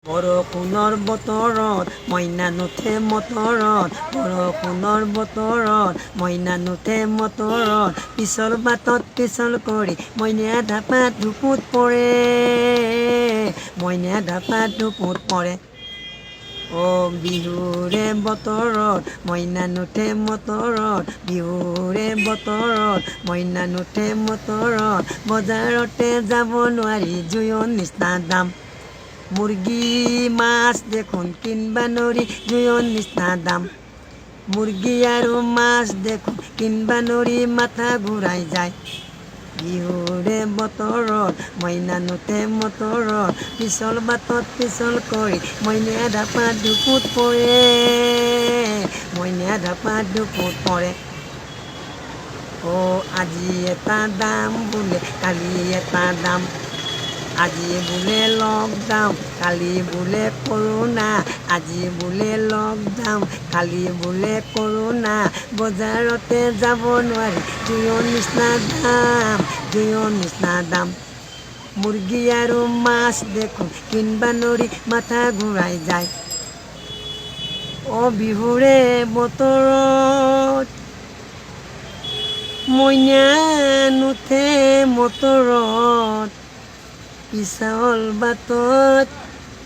বৰষুণৰ বতৰত মইনা নুঠে মটৰত, বৰষুণৰ বতৰত মইনা নুঠে মটৰত, পিছল বাটত পিছল কৰি মইনা ঢাপাত ঢুপুত পৰে, মইনা ঢাপাত ঢুপুত পৰে। বিহুৰে বতৰত মইনা নুঠে মটৰত, বিহুৰে বতৰত মইনা নুঠে মটৰত, বজাৰতে যাব নোৱাৰি জুইৰ নিচিনা দাম, মুৰ্গী মাছ দেখোন কিনবা নৰি জুইৰ নিচিনা দাম, মুৰ্গী আৰু মাছ দেখোন কিনবা নৰি মাথা ঘূৰাই যায়। বিহুৰে বতৰত মইনা নুঠে মটৰত, পিছল বাটত পিছল কৰি মইনা ঢাপাত ঢুপুত পৰে, মইনা ঢাপাত ঢুপুত পৰে। আজি এটা দাম বোলে কালি এটা দাম, আজি বোলে লকডাউন কালি বোলে কৰোণা, আজি বোলে লকডাউন কালি বোলে কৰোণা, বজাৰতে যাব নোৱাৰি জুইৰ নিচিনা দাম, জুইৰ নিচিনা দাম, মুৰ্গী আৰু মাছ দেখোন কিনবা নৰি মাথা ঘূৰাই যায়। বিহুৰে বতৰত মইনা নুঠে মটৰত, পিছল বাটত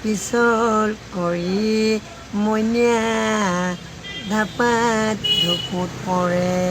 পিছল কৰি মইনা ঢাপাত ঢুপুত পৰে।